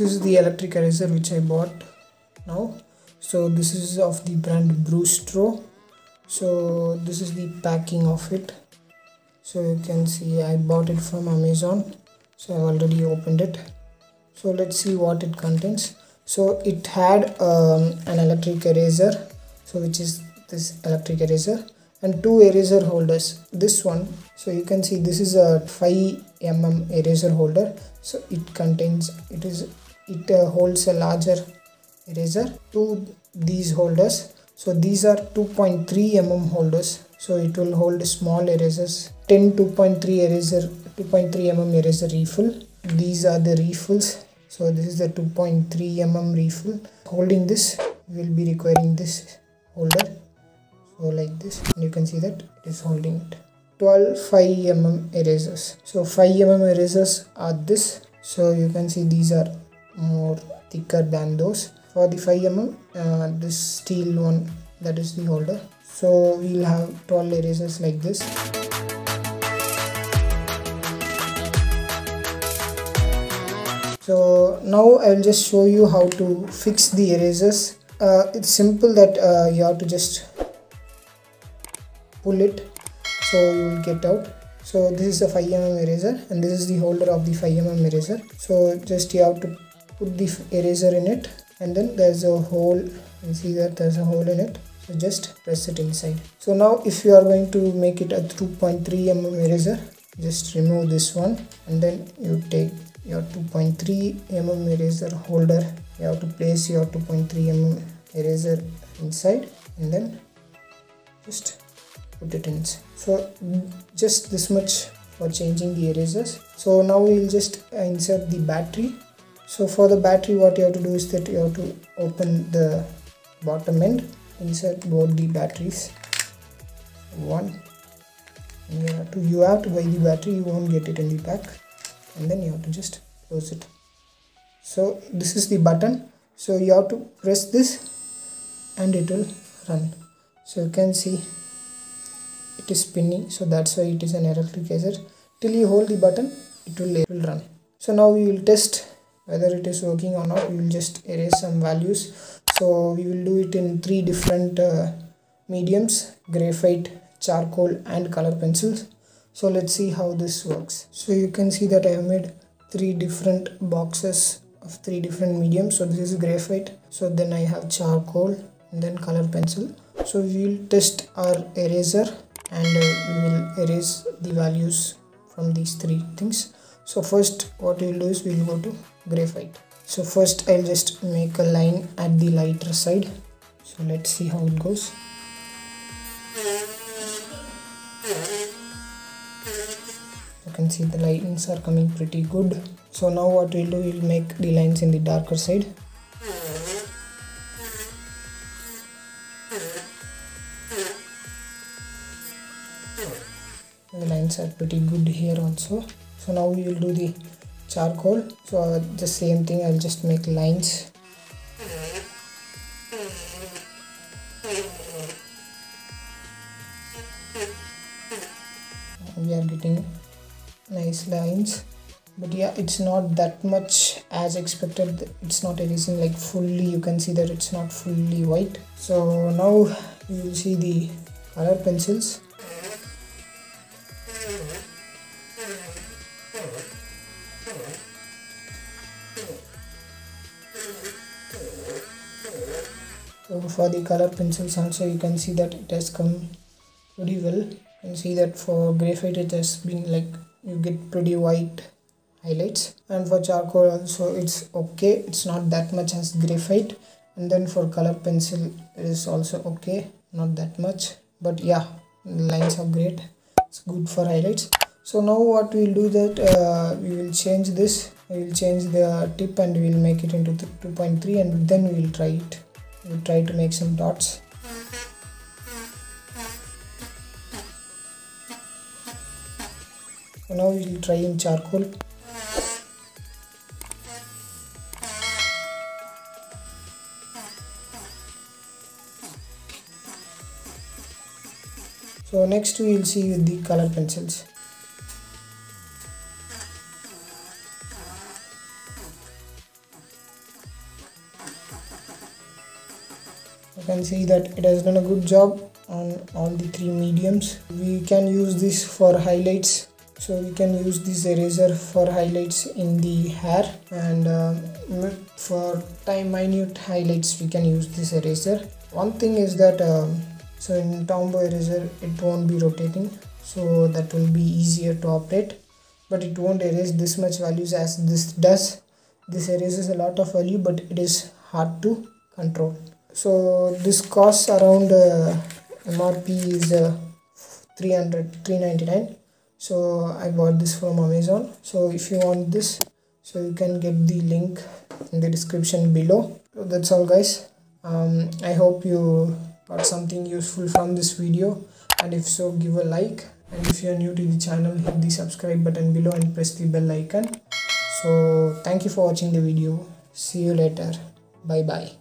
this is the electric eraser which I bought now. So this is of the brand Brustro. So this is the packing of it. So you can see I bought it from Amazon. So I already opened it. So let's see what it contains. So it had an electric eraser, so which is this electric eraser, and two eraser holders. This one, so you can see this is a 5mm eraser holder. So it holds a larger eraser to these holders. So these are 2.3mm holders. So it will hold small erasers. 2.3mm eraser refill. These are the refills. So this is the 2.3mm refill. Holding this, we will be requiring this holder. So like this, and you can see that it is holding it. 12 5mm erasers. So 5mm erasers are this. So you can see these are more thicker than those. For the 5mm, this steel one, that is the holder. So we'll have 12 erasers like this. So now I will just show you how to fix the erasers. It's simple that you have to just pull it, so you will get out. So this is a 5mm eraser and this is the holder of the 5mm eraser. So just you have to put the eraser in it, and then there's a hole. You can see that there's a hole in it. So just press it inside. So now if you are going to make it a 2.3mm eraser, just remove this one, and then you take your 2.3mm eraser holder. You have to place your 2.3mm eraser inside, and then just put it in. So just this much for changing the erasers. So now we will just insert the battery. So for the battery, what you have to do is that you have to open the bottom end, insert both the batteries. One, and you have to buy the battery, you won't get it in the pack, and then you have to just close it. So this is the button. So you have to press this and it will run. So you can see it is spinning, so that's why it is an electric eraser. Till you hold the button, it will run. So now we will test whether it is working or not. We will just erase some values. So we will do it in 3 different mediums: graphite, charcoal and color pencils. So let's see how this works. So you can see that I have made 3 different boxes of 3 different mediums. So this is graphite, so then I have charcoal, and then color pencil. So we will test our eraser, and we will erase the values from these 3 things. So first what we will do is we will go to graphite. So first I'll just make a line at the lighter side. So let's see how it goes. You can see the lines are coming pretty good. So now what we'll do, we'll make the lines in the darker side. The lines are pretty good here also. So now we will do the charcoal. So the same thing, I'll just make lines. We are getting nice lines, but yeah, it's not that much as expected. It's not erasing like fully. You can see that it's not fully white. So now you will see the color pencils. So for the color pencils also, you can see that it has come pretty well. You can see that for graphite it has been like, you get pretty white highlights, and for charcoal also it's okay, it's not that much as graphite. And then for color pencil it is also okay, not that much, but yeah, the lines are great, it's good for highlights. So now what we will do that we will change this, we will change the tip and we will make it into 2.3, and then we will try it. We will try to make some dots. So now we will try in charcoal. So next we will see with the color pencils. You can see that it has done a good job on all the three mediums. We can use this for highlights. So we can use this eraser for highlights in the hair, and for minute highlights we can use this eraser. One thing is that so in tombow eraser it won't be rotating, so that will be easier to operate, but it won't erase this much values as this does. This erases a lot of value, but it is hard to control. So this costs around MRP is 399. So I bought this from Amazon. So if you want this, so you can get the link in the description below. So that's all, guys. I hope you got something useful from this video, and if so, give a like, and if you are new to the channel, hit the subscribe button below and press the bell icon. So thank you for watching the video. See you later. Bye bye.